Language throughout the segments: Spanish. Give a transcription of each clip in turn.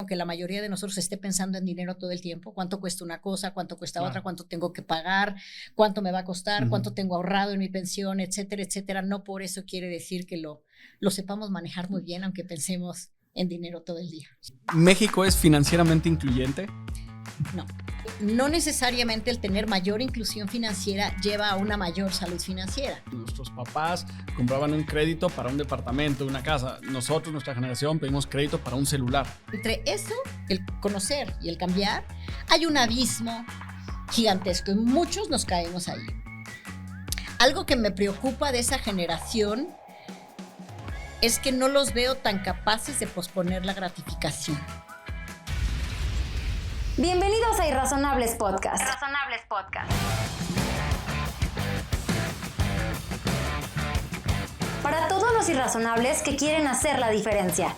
que la mayoría de nosotros esté pensando en dinero todo el tiempo. ¿Cuánto cuesta una cosa? ¿Cuánto cuesta otra? ¿Cuánto tengo que pagar? ¿Cuánto me va a costar? ¿Cuánto tengo ahorrado en mi pensión? Etcétera, etcétera. No por eso quiere decir que lo sepamos manejar muy bien, aunque pensemos en dinero todo el día. ¿México es financieramente incluyente? No. No necesariamente el tener mayor inclusión financiera lleva a una mayor salud financiera. Nuestros papás compraban un crédito para un departamento, una casa. Nosotros, nuestra generación, pedimos crédito para un celular. Entre eso, el conocer y el cambiar, hay un abismo gigantesco y muchos nos caemos ahí. Algo que me preocupa de esa generación es que no los veo tan capaces de posponer la gratificación. Bienvenidos a Irrazonables Podcast. Para todos los irrazonables que quieren hacer la diferencia.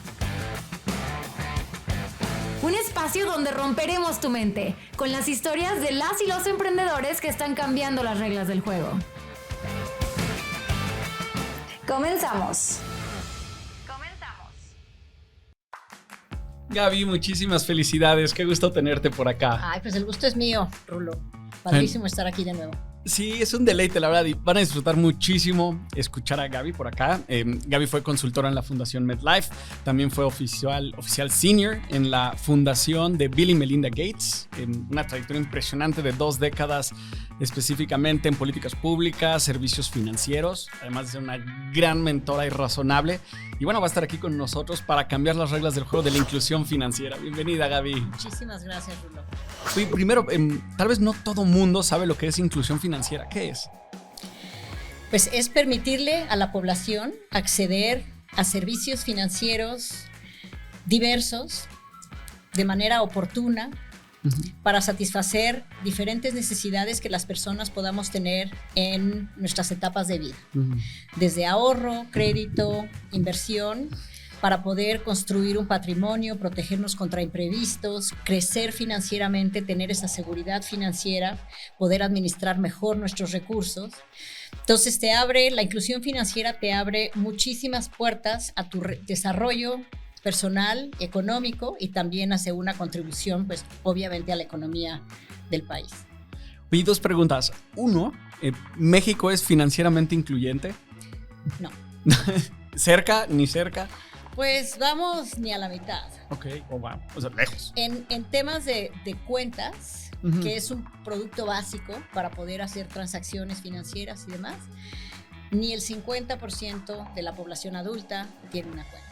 Un espacio donde romperemos tu mente con las historias de las y los emprendedores que están cambiando las reglas del juego. Comenzamos. Gaby, muchísimas felicidades. Qué gusto tenerte por acá. Ay, pues el gusto es mío, Rulo. Padrísimo estar aquí de nuevo. Sí, es un deleite, la verdad, y van a disfrutar muchísimo escuchar a Gaby por acá. Gaby fue consultora en la Fundación MedLife, también fue oficial senior en la fundación de Bill y Melinda Gates, una trayectoria impresionante de 2 décadas específicamente en políticas públicas, servicios financieros, además de ser una gran mentora irrazonable. Y bueno, va a estar aquí con nosotros para cambiar las reglas del juego de la inclusión financiera. Bienvenida, Gaby. Muchísimas gracias, Rulo. Sí, primero, tal vez no todo mundo sabe lo que es inclusión financiera. ¿Qué es? Pues es permitirle a la población acceder a servicios financieros diversos de manera oportuna para satisfacer diferentes necesidades que las personas podamos tener en nuestras etapas de vida. Desde ahorro, crédito, inversión, para poder construir un patrimonio, protegernos contra imprevistos, crecer financieramente, tener esa seguridad financiera, poder administrar mejor nuestros recursos. Entonces la inclusión financiera te abre muchísimas puertas a tu desarrollo personal, económico, y también hace una contribución, pues obviamente, a la economía del país. Y 2 preguntas. 1, ¿México es financieramente incluyente? No. ¿Cerca? ¿Ni cerca? Pues vamos ni a la mitad. Ok, wow, o sea, lejos. En temas de cuentas, que es un producto básico para poder hacer transacciones financieras y demás, ni el 50% de la población adulta tiene una cuenta.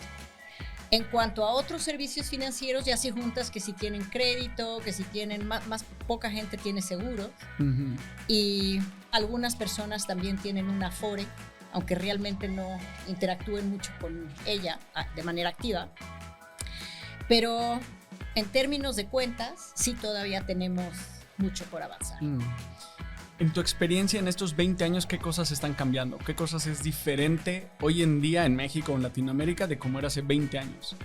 En cuanto a otros servicios financieros, ya si juntas que si tienen crédito, que si tienen más poca gente tiene seguros, y algunas personas también tienen una Afore, aunque realmente no interactúen mucho con ella de manera activa. Pero en términos de cuentas, sí todavía tenemos mucho por avanzar. En tu experiencia en estos 20 años, ¿qué cosas están cambiando? ¿Qué cosas es diferente hoy en día en México o en Latinoamérica de cómo era hace 20 años?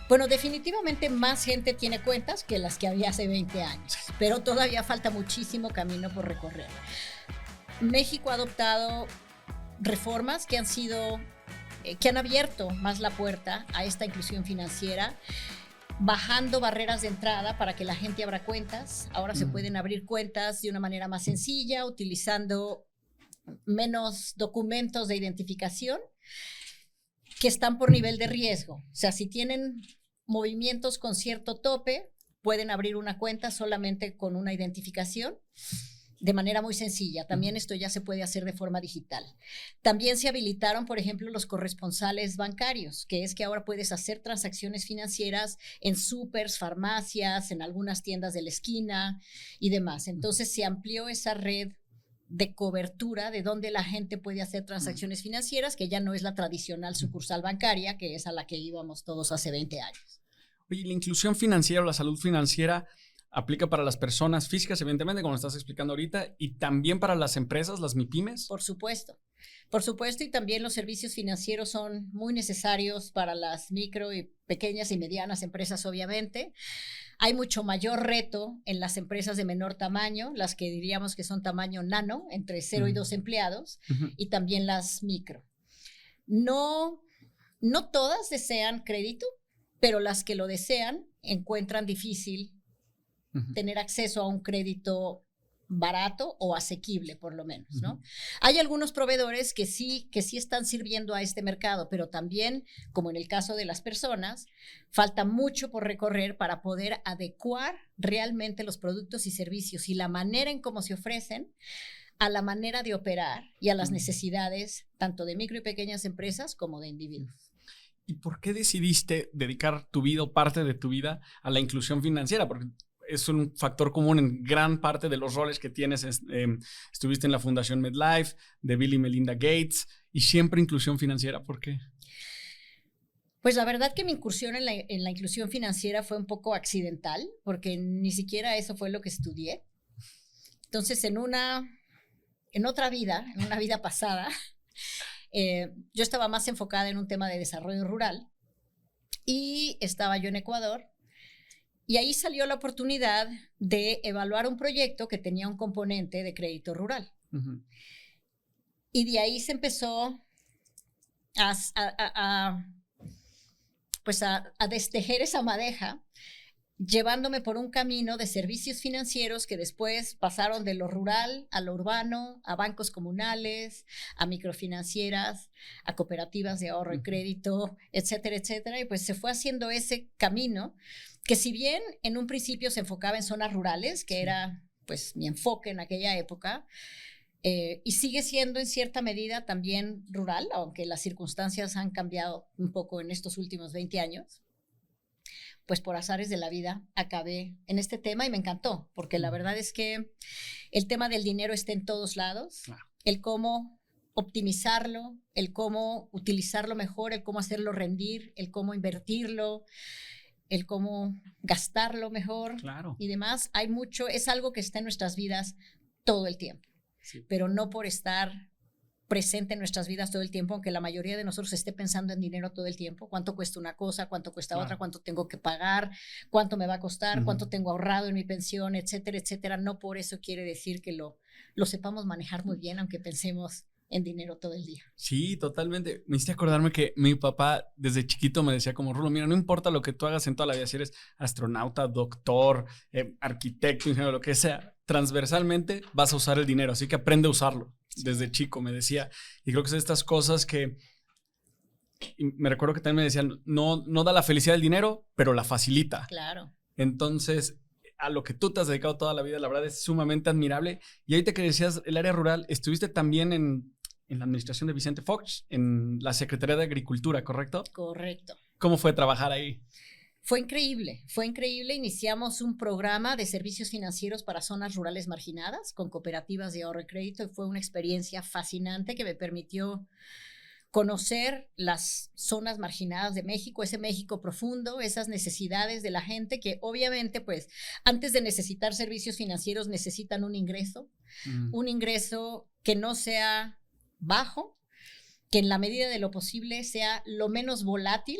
Bueno, definitivamente más gente tiene cuentas que las que había hace 20 años, pero todavía falta muchísimo camino por recorrer. México ha adoptado reformas que han abierto más la puerta a esta inclusión financiera, bajando barreras de entrada para que la gente abra cuentas. Ahora se pueden abrir cuentas de una manera más sencilla, utilizando menos documentos de identificación que están por nivel de riesgo. O sea, si tienen movimientos con cierto tope, pueden abrir una cuenta solamente con una identificación, de manera muy sencilla. También esto ya se puede hacer de forma digital. También se habilitaron, por ejemplo, los corresponsales bancarios, que es que ahora puedes hacer transacciones financieras en súpers, farmacias, en algunas tiendas de la esquina y demás. Entonces se amplió esa red de cobertura de donde la gente puede hacer transacciones financieras, que ya no es la tradicional sucursal bancaria, que es a la que íbamos todos hace 20 años. Oye, la inclusión financiera o la salud financiera aplica para las personas físicas, evidentemente, como estás explicando ahorita, y también para las empresas, las MIPYMES. Por supuesto, y también los servicios financieros son muy necesarios para las micro y pequeñas y medianas empresas, obviamente. Hay mucho mayor reto en las empresas de menor tamaño, las que diríamos que son tamaño nano, entre 0 y 2 empleados, y también las micro. No todas desean crédito, pero las que lo desean encuentran difícil tener acceso a un crédito barato o asequible, por lo menos, ¿no? Hay algunos proveedores que sí están sirviendo a este mercado, pero también, como en el caso de las personas, falta mucho por recorrer para poder adecuar realmente los productos y servicios y la manera en cómo se ofrecen a la manera de operar y a las necesidades tanto de micro y pequeñas empresas como de individuos. ¿Y por qué decidiste dedicar tu vida o parte de tu vida a la inclusión financiera? Porque es un factor común en gran parte de los roles que tienes. Estuviste en la Fundación MedLife, de Bill y Melinda Gates, y siempre inclusión financiera. ¿Por qué? Pues la verdad que mi incursión en la inclusión financiera fue un poco accidental, porque ni siquiera eso fue lo que estudié. Entonces, en una vida pasada, yo estaba más enfocada en un tema de desarrollo rural y estaba yo en Ecuador. Y ahí salió la oportunidad de evaluar un proyecto que tenía un componente de rural. Y de ahí se empezó a destejer esa madeja, llevándome por un camino de servicios financieros que después pasaron de lo rural a lo urbano, a bancos comunales, a microfinancieras, a cooperativas de ahorro y crédito, etcétera, etcétera. Y pues se fue haciendo ese camino que, si bien en un principio se enfocaba en zonas rurales, que era pues mi enfoque en aquella época, y sigue siendo en cierta medida también rural, aunque las circunstancias han cambiado un poco en estos últimos 20 años, pues por azares de la vida acabé en este tema y me encantó, porque la verdad es que el tema del dinero está en todos lados, el cómo optimizarlo, el cómo utilizarlo mejor, el cómo hacerlo rendir, el cómo invertirlo, el cómo gastarlo mejor y demás. Hay mucho, es algo que está en nuestras vidas todo el tiempo, pero no por estar presente en nuestras vidas todo el tiempo, aunque la mayoría de nosotros esté pensando en dinero todo el tiempo. ¿Cuánto cuesta una cosa? ¿Cuánto cuesta otra? ¿Cuánto tengo que pagar? ¿Cuánto me va a costar? ¿Cuánto tengo ahorrado en mi pensión? Etcétera, etcétera. No por eso quiere decir que lo sepamos manejar muy bien, aunque pensemos en dinero todo el día. Sí, totalmente. Me hiciste acordarme que mi papá desde chiquito me decía como, Rulo, mira, no importa lo que tú hagas en toda la vida, si eres astronauta, doctor, arquitecto, ingeniero, lo que sea, transversalmente vas a usar el dinero, así que aprende a usarlo. Desde chico me decía, y creo que son estas cosas que, y me recuerdo que también me decían, no da la felicidad del dinero, pero la facilita. Claro. Entonces, a lo que tú te has dedicado toda la vida, la verdad es sumamente admirable. Y ahorita que decías el área rural, estuviste también en la administración de Vicente Fox, en la Secretaría de Agricultura, ¿correcto? Correcto. ¿Cómo fue trabajar ahí? Fue increíble. Iniciamos un programa de servicios financieros para zonas rurales marginadas con cooperativas de ahorro y crédito y fue una experiencia fascinante que me permitió conocer las zonas marginadas de México, ese México profundo, esas necesidades de la gente que obviamente pues antes de necesitar servicios financieros necesitan un ingreso que no sea bajo, que en la medida de lo posible sea lo menos volátil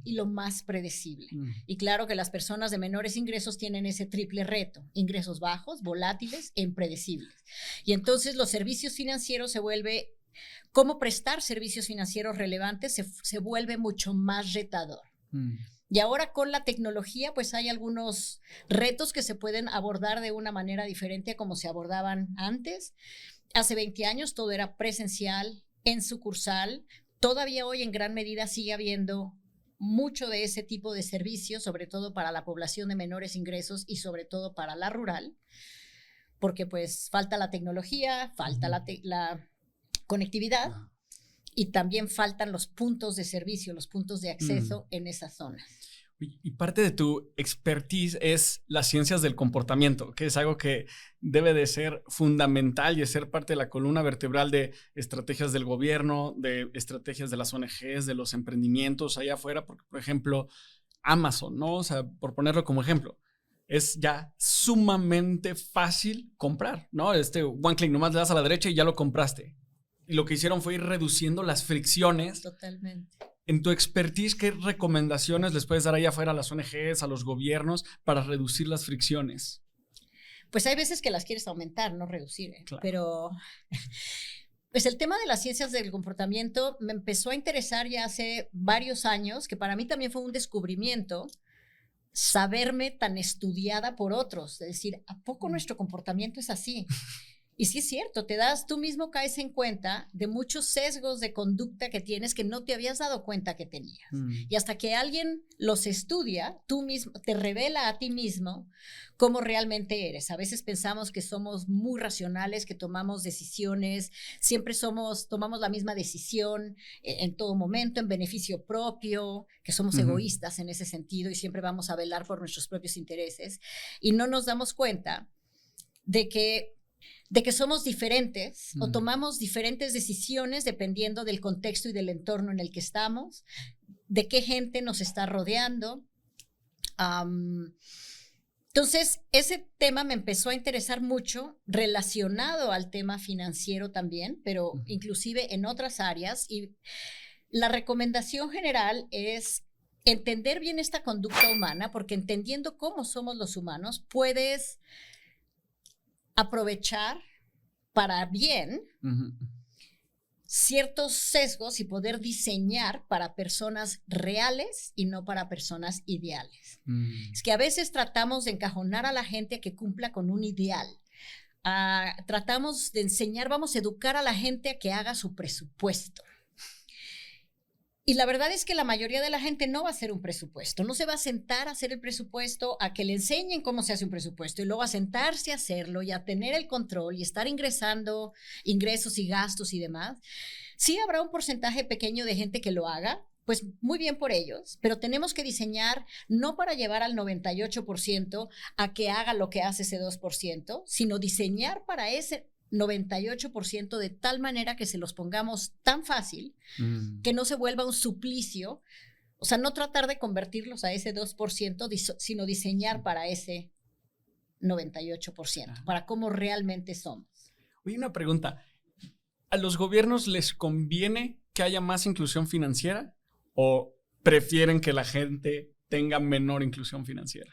y lo más predecible. Y claro que las personas de menores ingresos tienen ese triple reto, ingresos bajos, volátiles e impredecibles. Y entonces los servicios financieros cómo prestar servicios financieros relevantes se vuelve mucho más retador. Y ahora con la tecnología pues hay algunos retos que se pueden abordar de una manera diferente a como se abordaban antes. Hace 20 años todo era presencial, en sucursal. Todavía hoy en gran medida sigue habiendo mucho de ese tipo de servicios, sobre todo para la población de menores ingresos y sobre todo para la rural, porque pues falta la tecnología, falta la conectividad y también faltan los puntos de servicio, los puntos de acceso en esas zonas. Y parte de tu expertise es las ciencias del comportamiento, que es algo que debe de ser fundamental y de ser parte de la columna vertebral de estrategias del gobierno, de estrategias de las ONGs, de los emprendimientos allá afuera, porque, por ejemplo, Amazon, ¿no? O sea, por ponerlo como ejemplo, es ya sumamente fácil comprar, ¿no? One click, nomás le das a la derecha y ya lo compraste. Y lo que hicieron fue ir reduciendo las fricciones. Totalmente. En tu expertise, ¿qué recomendaciones les puedes dar allá afuera a las ONGs, a los gobiernos, para reducir las fricciones? Pues hay veces que las quieres aumentar, no reducir, Claro. Pero Pues el tema de las ciencias del comportamiento me empezó a interesar ya hace varios años, que para mí también fue un descubrimiento, saberme tan estudiada por otros, es decir, ¿a poco nuestro comportamiento es así? Y sí es cierto, tú mismo caes en cuenta de muchos sesgos de conducta que tienes que no te habías dado cuenta que tenías. Y hasta que alguien los estudia, tú mismo te revela a ti mismo cómo realmente eres. A veces pensamos que somos muy racionales, que tomamos decisiones, siempre tomamos la misma decisión en todo momento, en beneficio propio, que somos egoístas en ese sentido y siempre vamos a velar por nuestros propios intereses. Y no nos damos cuenta de que somos diferentes o tomamos diferentes decisiones dependiendo del contexto y del entorno en el que estamos, de qué gente nos está rodeando. Entonces, ese tema me empezó a interesar mucho, relacionado al tema financiero también, pero inclusive en otras áreas. Y la recomendación general es entender bien esta conducta humana, porque entendiendo cómo somos los humanos, puedes aprovechar para bien ciertos sesgos y poder diseñar para personas reales y no para personas ideales. Es que a veces tratamos de encajonar a la gente a que cumpla con un ideal. Tratamos de enseñar, vamos a educar a la gente a que haga su presupuesto. Y la verdad es que la mayoría de la gente no va a hacer un presupuesto, no se va a sentar a hacer el presupuesto, a que le enseñen cómo se hace un presupuesto y luego a sentarse a hacerlo y a tener el control y estar ingresando ingresos y gastos y demás. Sí habrá un porcentaje pequeño de gente que lo haga, pues muy bien por ellos, pero tenemos que diseñar no para llevar al 98% a que haga lo que hace ese 2%, sino diseñar para ese 98% de tal manera que se los pongamos tan fácil que no se vuelva un suplicio. O sea, no tratar de convertirlos a ese 2%, sino diseñar para ese 98%, para cómo realmente somos. Oye, una pregunta. ¿A los gobiernos les conviene que haya más inclusión financiera o prefieren que la gente tenga menor inclusión financiera?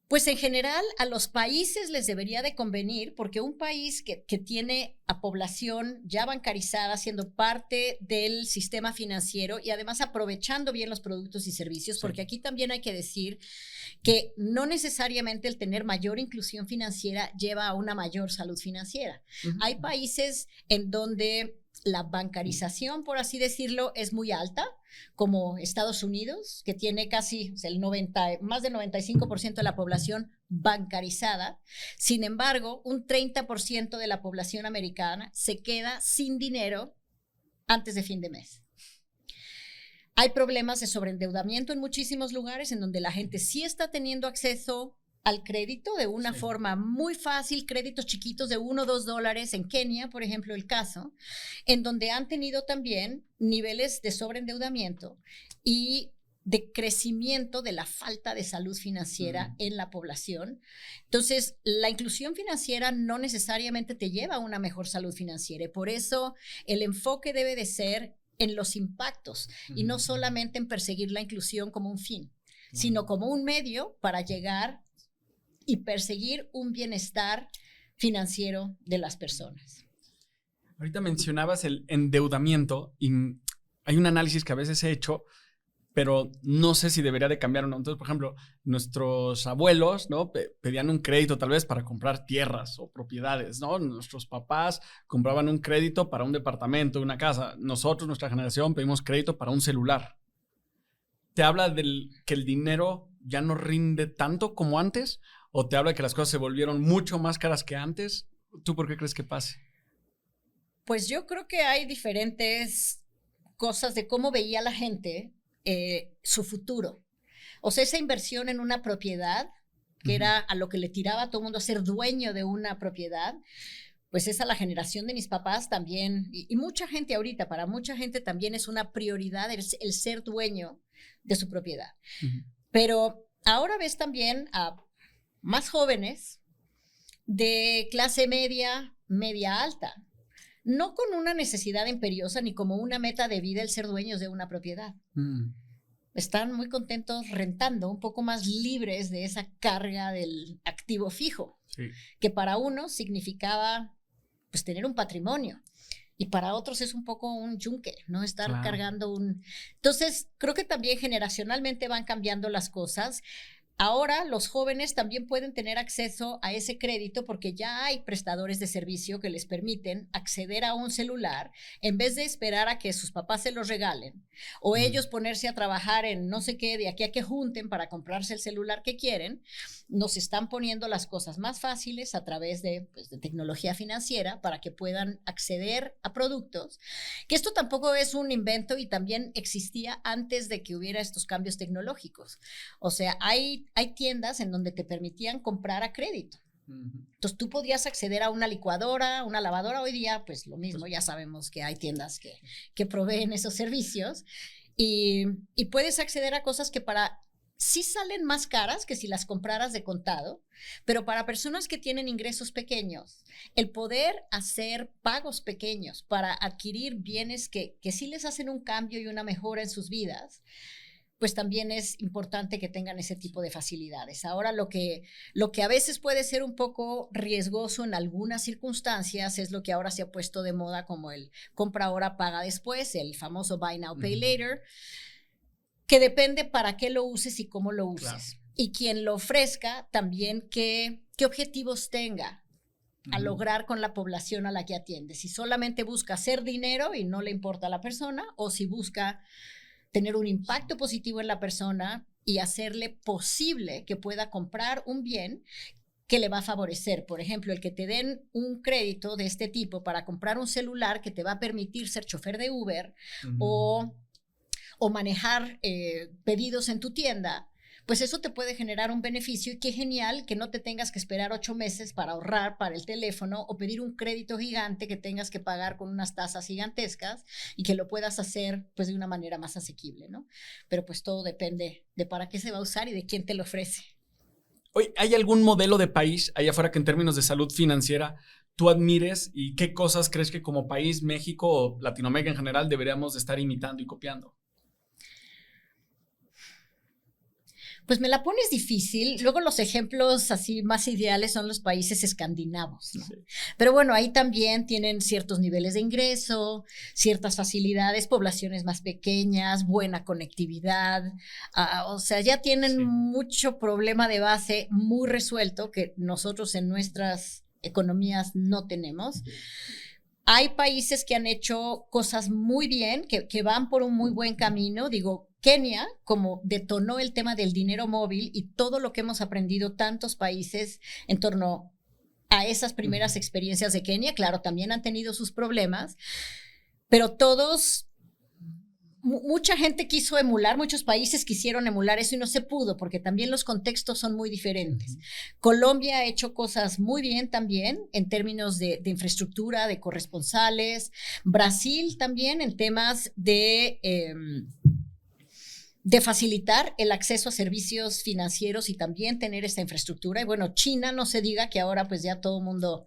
Pues en general a los países les debería de convenir, porque un país que tiene a población ya bancarizada, siendo parte del sistema financiero y además aprovechando bien los productos y servicios, porque aquí también hay que decir que no necesariamente el tener mayor inclusión financiera lleva a una mayor salud financiera. Hay países en donde la bancarización, por así decirlo, es muy alta, como Estados Unidos, que tiene casi más del 95% de la población bancarizada. Sin embargo, un 30% de la población americana se queda sin dinero antes de fin de mes. Hay problemas de sobreendeudamiento en muchísimos lugares en donde la gente sí está teniendo acceso al crédito de una forma muy fácil, créditos chiquitos de $1 o $2 en Kenia, por ejemplo, el caso, en donde han tenido también niveles de sobreendeudamiento y de crecimiento de la falta de salud financiera en la población. Entonces, la inclusión financiera no necesariamente te lleva a una mejor salud financiera y por eso el enfoque debe de ser en los impactos y no solamente en perseguir la inclusión como un fin, sino como un medio para llegar y perseguir un bienestar financiero de las personas. Ahorita mencionabas el endeudamiento y hay un análisis que a veces he hecho, pero no sé si debería de cambiar o no. Entonces, por ejemplo, nuestros abuelos, ¿no? Pedían un crédito tal vez para comprar tierras o propiedades, ¿no? Nuestros papás compraban un crédito para un departamento, una casa. Nosotros, nuestra generación, pedimos crédito para un celular. ¿Te habla que el dinero ya no rinde tanto como antes? ¿O te habla que las cosas se volvieron mucho más caras que antes? ¿Tú por qué crees que pase? Pues yo creo que hay diferentes cosas de cómo veía la gente su futuro. O sea, esa inversión en una propiedad, que era a lo que le tiraba a todo el mundo, a ser dueño de una propiedad, pues esa la generación de mis papás también, y mucha gente ahorita, para mucha gente también es una prioridad el ser dueño de su propiedad. Pero ahora ves también a más jóvenes de clase media, media alta, no con una necesidad imperiosa ni como una meta de vida el ser dueños de una propiedad. Están muy contentos rentando, un poco más libres de esa carga del activo fijo, que para uno significaba pues tener un patrimonio. y para otros es un poco un yunque, ¿no? Estar Claro. cargando un... Entonces, creo que también generacionalmente van cambiando las cosas. Ahora los jóvenes también pueden tener acceso a ese crédito porque ya hay prestadores de servicio que les permiten acceder a un celular en vez de esperar a que sus papás se los regalen o ellos ponerse a trabajar en no sé qué de aquí a que junten para comprarse el celular que quieren. Nos están poniendo las cosas más fáciles a través de, pues, de tecnología financiera para que puedan acceder a productos, que esto tampoco es un invento y también existía antes de que hubiera estos cambios tecnológicos. O sea, hay tiendas en donde te permitían comprar a crédito. Entonces tú podías acceder a una licuadora, una lavadora. Hoy día, pues lo mismo, ya sabemos que hay tiendas que proveen esos servicios y puedes acceder a cosas que sí salen más caras que si las compraras de contado, pero para personas que tienen ingresos pequeños, el poder hacer pagos pequeños para adquirir bienes que sí les hacen un cambio y una mejora en sus vidas, pues también es importante que tengan ese tipo de facilidades. Ahora, lo que a veces puede ser un poco riesgoso en algunas circunstancias es lo que ahora se ha puesto de moda como el compra ahora, paga después, el famoso buy now, pay later, que depende para qué lo uses y cómo lo uses. Claro. Y quien lo ofrezca también qué objetivos tenga a lograr con la población a la que atiende. Si solamente busca hacer dinero y no le importa a la persona, o si busca tener un impacto positivo en la persona y hacerle posible que pueda comprar un bien que le va a favorecer. Por ejemplo, el que te den un crédito de este tipo para comprar un celular que te va a permitir ser chofer de Uber o manejar pedidos en tu tienda, pues eso te puede generar un beneficio y qué genial que no te tengas que esperar 8 meses para ahorrar para el teléfono o pedir un crédito gigante que tengas que pagar con unas tasas gigantescas y que lo puedas hacer pues de una manera más asequible, ¿no? Pero pues todo depende de para qué se va a usar y de quién te lo ofrece. Oye, ¿hay algún modelo de país allá afuera que en términos de salud financiera tú admires y qué cosas crees que como país, México o Latinoamérica en general deberíamos de estar imitando y copiando? Pues me la pones difícil. Luego los ejemplos así más ideales son los países escandinavos, ¿no? Sí. Pero bueno, ahí también tienen ciertos niveles de ingreso, ciertas facilidades, poblaciones más pequeñas, buena conectividad. O sea, ya tienen mucho problema de base muy resuelto que nosotros en nuestras economías no tenemos. Hay países que han hecho cosas muy bien, que van por un muy buen camino. Digo, Kenia, como detonó el tema del dinero móvil y todo lo que hemos aprendido tantos países en torno a esas primeras experiencias de Kenia, claro, también han tenido sus problemas, pero mucha gente quiso emular, muchos países quisieron emular eso y no se pudo porque también los contextos son muy diferentes. Colombia ha hecho cosas muy bien también en términos de infraestructura, de corresponsales. Brasil también en temas de facilitar el acceso a servicios financieros y también tener esta infraestructura. Y bueno, China no se diga que ahora pues ya todo el mundo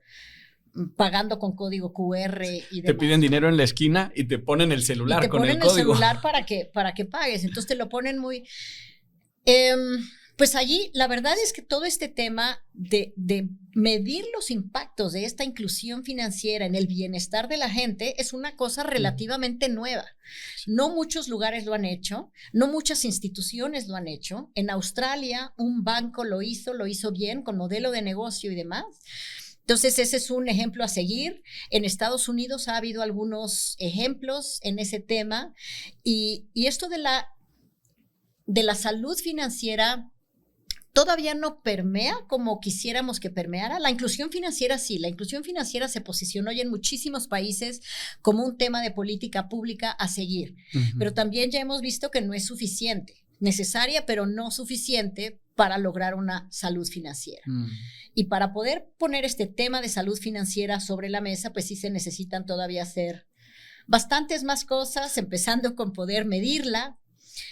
pagando con código QR y demás. Te piden dinero en la esquina y te ponen el celular con el código. Te ponen el celular para que pagues. Entonces te lo ponen muy... pues allí la verdad es que todo este tema de medir los impactos de esta inclusión financiera en el bienestar de la gente es una cosa relativamente nueva. No muchos lugares lo han hecho, no muchas instituciones lo han hecho. En Australia un banco lo hizo bien con modelo de negocio y demás. Entonces ese es un ejemplo a seguir. En Estados Unidos ha habido algunos ejemplos en ese tema y esto de la salud financiera todavía no permea como quisiéramos que permeara. La inclusión financiera sí, la inclusión financiera se posicionó ya en muchísimos países como un tema de política pública a seguir, pero también ya hemos visto que no es suficiente, necesaria pero no suficiente para lograr una salud financiera. Y para poder poner este tema de salud financiera sobre la mesa, pues sí se necesitan todavía hacer bastantes más cosas, empezando con poder medirla,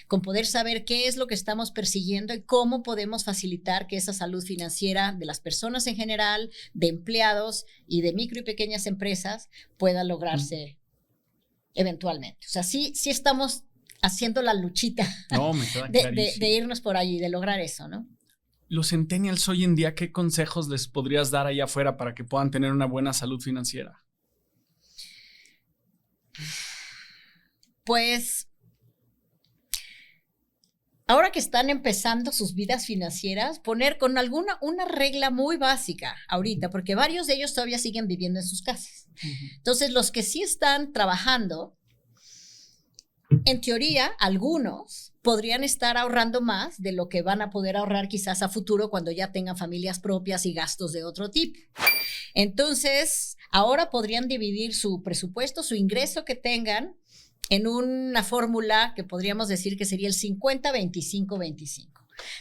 con poder saber qué es lo que estamos persiguiendo y cómo podemos facilitar que esa salud financiera de las personas en general, de empleados y de micro y pequeñas empresas pueda lograrse eventualmente. O sea, sí estamos haciendo la luchita de irnos por allí, de lograr eso, ¿no? Los centennials hoy en día, ¿qué consejos les podrías dar allá afuera para que puedan tener una buena salud financiera? Pues ahora que están empezando sus vidas financieras, poner con una regla muy básica ahorita, porque varios de ellos todavía siguen viviendo en sus casas. Entonces, los que sí están trabajando, en teoría, algunos podrían estar ahorrando más de lo que van a poder ahorrar quizás a futuro cuando ya tengan familias propias y gastos de otro tipo. Entonces, ahora podrían dividir su presupuesto, su ingreso que tengan, en una fórmula que podríamos decir que sería el 50-25-25.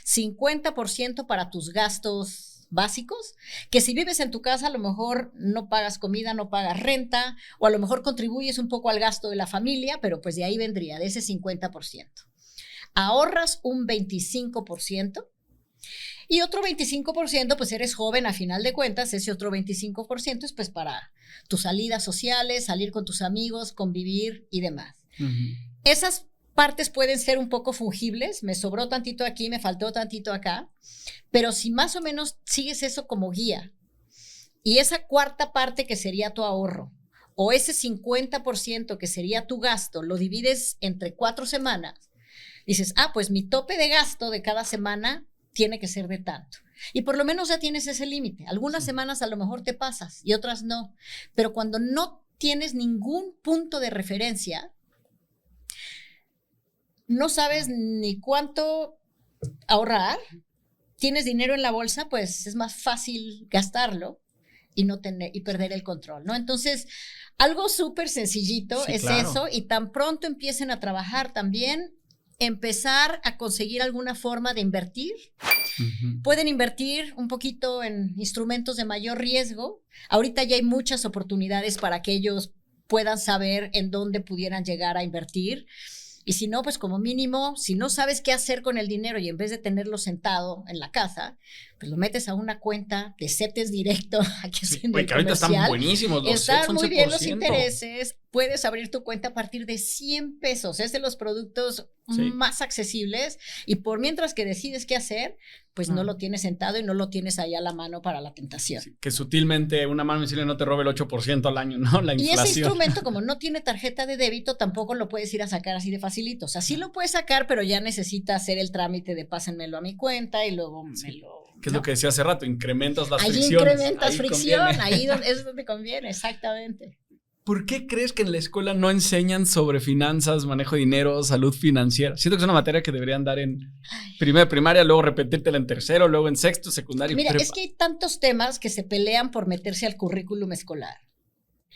50% para tus gastos básicos, que si vives en tu casa a lo mejor no pagas comida, no pagas renta, o a lo mejor contribuyes un poco al gasto de la familia, pero pues de ahí vendría, de ese 50%. Ahorras un 25%. Y otro 25%, pues eres joven a final de cuentas, ese otro 25% es pues para tus salidas sociales, salir con tus amigos, convivir y demás. Esas partes pueden ser un poco fungibles, me sobró tantito aquí, me faltó tantito acá, pero si más o menos sigues eso como guía, y esa cuarta parte que sería tu ahorro, o ese 50% que sería tu gasto, lo divides entre 4 semanas, dices, pues mi tope de gasto de cada semana tiene que ser de tanto. Y por lo menos ya tienes ese límite. Algunas semanas a lo mejor te pasas y otras no. Pero cuando no tienes ningún punto de referencia, no sabes ni cuánto ahorrar, tienes dinero en la bolsa, pues es más fácil gastarlo y no tener y perder el control, ¿no? Entonces, algo súper sencillito es claro. Eso, y tan pronto empiecen a trabajar también, empezar a conseguir alguna forma de invertir. Pueden invertir un poquito en instrumentos de mayor riesgo. Ahorita ya hay muchas oportunidades para que ellos puedan saber en dónde pudieran llegar a invertir. Y si no, pues como mínimo, si no sabes qué hacer con el dinero y en vez de tenerlo sentado en la casa, pues lo metes a una cuenta de CETES directo, aquí haciendo el comercial. Ahorita están buenísimos los CETES, están muy bien los intereses. Puedes abrir tu cuenta a partir de 100 pesos. Es de los productos más accesibles. Y por mientras que decides qué hacer, pues no lo tienes sentado y no lo tienes ahí a la mano para la tentación. Sí, que sutilmente una mano invisible no te robe el 8% al año, ¿no? La inflación. Y ese instrumento, como no tiene tarjeta de débito, tampoco lo puedes ir a sacar así de facilito. O sea, sí lo puedes sacar, pero ya necesita hacer el trámite de pásenmelo a mi cuenta y luego me lo... ¿Qué es lo que decía hace rato? Incrementas las fricciones. Ahí incrementas fricción, ahí es donde conviene, exactamente. ¿Por qué crees que en la escuela no enseñan sobre finanzas, manejo de dinero, salud financiera? Siento que es una materia que deberían dar en primero de primaria, luego repetírtela en tercero, luego en sexto, secundario. Mira, prepa. Es que hay tantos temas que se pelean por meterse al currículum escolar.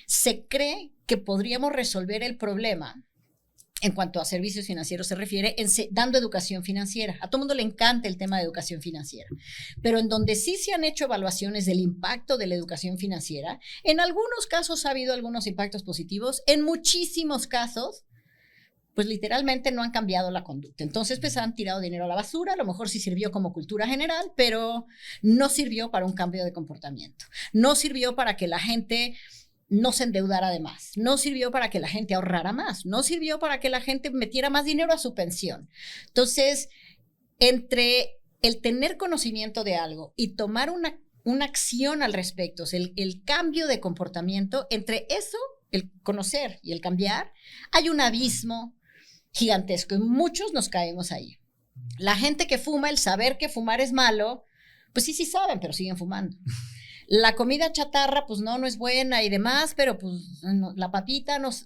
Se cree que podríamos resolver el problema en cuanto a servicios financieros se refiere, dando educación financiera. A todo mundo le encanta el tema de educación financiera, pero en donde sí se han hecho evaluaciones del impacto de la educación financiera, en algunos casos ha habido algunos impactos positivos, en muchísimos casos, pues literalmente no han cambiado la conducta. Entonces, pues han tirado dinero a la basura, a lo mejor sí sirvió como cultura general, pero no sirvió para un cambio de comportamiento. No sirvió para que la gente no se endeudara de más, no sirvió para que la gente ahorrara más, no sirvió para que la gente metiera más dinero a su pensión. Entonces, entre el tener conocimiento de algo y tomar una acción al respecto, o sea, el cambio de comportamiento, entre eso, el conocer y el cambiar, hay un abismo gigantesco y muchos nos caemos ahí. La gente que fuma, el saber que fumar es malo, pues sí saben, pero siguen fumando. La comida chatarra, pues no es buena y demás, pero pues la papita nos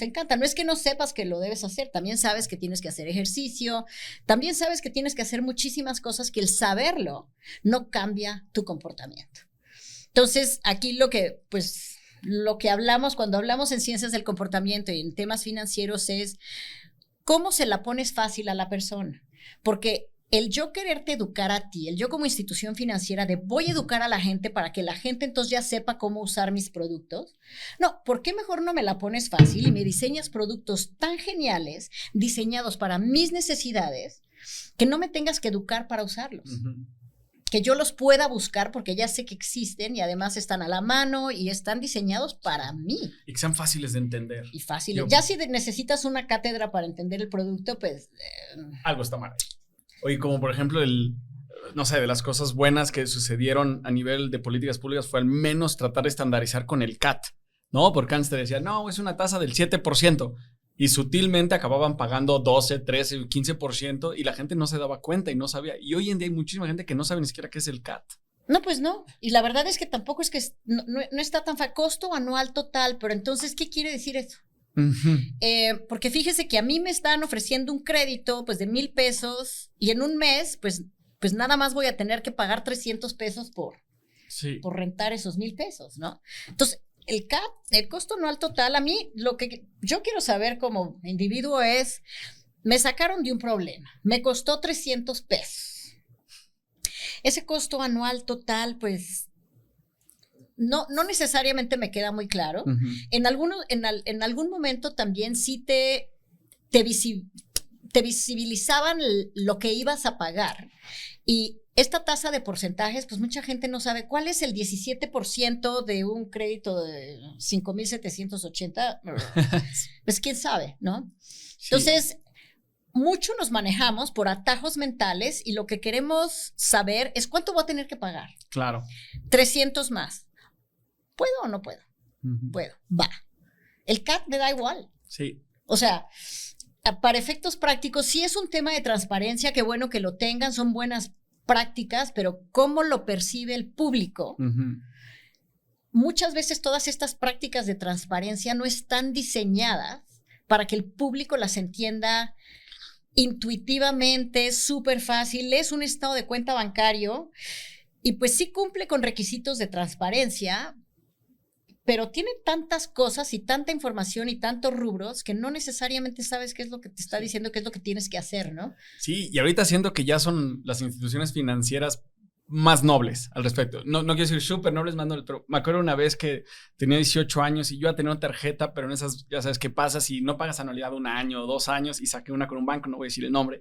encanta. No es que no sepas que lo debes hacer, también sabes que tienes que hacer ejercicio, también sabes que tienes que hacer muchísimas cosas que el saberlo no cambia tu comportamiento. Entonces, aquí lo que hablamos, cuando hablamos en ciencias del comportamiento y en temas financieros es cómo se la pones fácil a la persona, porque el yo quererte educar a ti, el yo como institución financiera de voy a educar a la gente para que la gente entonces ya sepa cómo usar mis productos. No, ¿por qué mejor no me la pones fácil y me diseñas productos tan geniales, diseñados para mis necesidades, que no me tengas que educar para usarlos? Que yo los pueda buscar porque ya sé que existen y además están a la mano y están diseñados para mí. Y que sean fáciles de entender. Y fáciles. Ya si necesitas una cátedra para entender el producto, pues... algo está mal ahí. Oye, como por ejemplo, de las cosas buenas que sucedieron a nivel de políticas públicas fue al menos tratar de estandarizar con el CAT, No, porque antes te decían, no, es una tasa del 7%. Y sutilmente acababan pagando 12, 13, 15% y la gente no se daba cuenta y no sabía. Y hoy en día hay muchísima gente que no sabe ni siquiera qué es el CAT. No, pues no. Y la verdad es que tampoco es que no está tan costo anual total, pero entonces, ¿qué quiere decir eso? Porque fíjese que a mí me están ofreciendo un crédito pues de $1,000 y en un mes pues nada más voy a tener que pagar $300 por rentar esos $1,000, ¿no? Entonces, el CAT, el costo anual total, a mí lo que yo quiero saber como individuo es, me sacaron de un problema, me costó $300. Ese costo anual total, pues, no necesariamente me queda muy claro. En algún momento también sí te visibilizaban lo que ibas a pagar. Y esta tasa de porcentajes, pues mucha gente no sabe cuál es el 17% de un crédito de 5,780. Pues quién sabe, ¿no? Sí. Entonces, mucho nos manejamos por atajos mentales y lo que queremos saber es cuánto voy a tener que pagar. Claro. 300 más. ¿Puedo o no puedo? Puedo. Va. El CAT me da igual. Sí. O sea, para efectos prácticos, sí es un tema de transparencia, qué bueno que lo tengan, son buenas prácticas, pero ¿cómo lo percibe el público? Muchas veces todas estas prácticas de transparencia no están diseñadas para que el público las entienda intuitivamente, súper fácil. Es un estado de cuenta bancario y pues sí cumple con requisitos de transparencia, pero tiene tantas cosas y tanta información y tantos rubros que no necesariamente sabes qué es lo que te está diciendo, qué es lo que tienes que hacer, ¿no? Sí, y ahorita siento que ya son las instituciones financieras más nobles al respecto. No quiero decir súper nobles, más nobles, pero me acuerdo una vez que tenía 18 años y yo ya tenía una tarjeta, pero en esas, ya sabes qué pasa si no pagas anualidad 1 año o 2 años y saqué una con un banco, no voy a decir el nombre,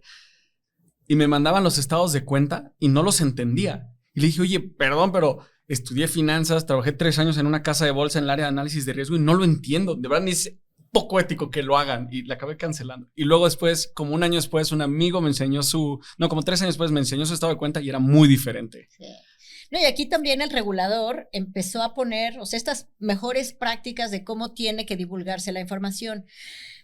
y me mandaban los estados de cuenta y no los entendía. Y le dije, oye, perdón, pero estudié finanzas, trabajé 3 años en una casa de bolsa en el área de análisis de riesgo y no lo entiendo. De verdad, ni es poco ético que lo hagan y la acabé cancelando. Y luego después, como 1 año después, un amigo me enseñó como 3 años después me enseñó su estado de cuenta y era muy diferente. Sí. No, y aquí también el regulador empezó a poner, o sea, estas mejores prácticas de cómo tiene que divulgarse la información.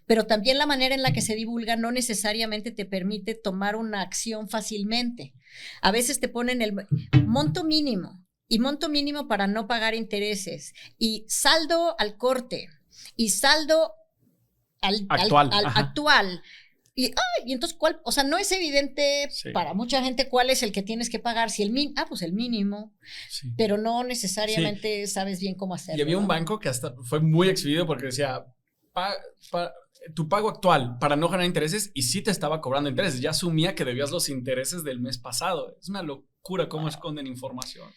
Pero también la manera en la que se divulga no necesariamente te permite tomar una acción fácilmente. A veces te ponen el monto mínimo y monto mínimo para no pagar intereses y saldo al corte y saldo actual. Y entonces, ¿cuál? O sea, no es evidente para mucha gente cuál es el que tienes que pagar. Si pues el mínimo, pero no necesariamente sabes bien cómo hacerlo. Y había un banco que hasta fue muy exhibido porque decía, tu pago actual para no ganar intereses, y sí te estaba cobrando intereses. Ya asumía que debías los intereses del mes pasado. Es una locura cómo esconden información.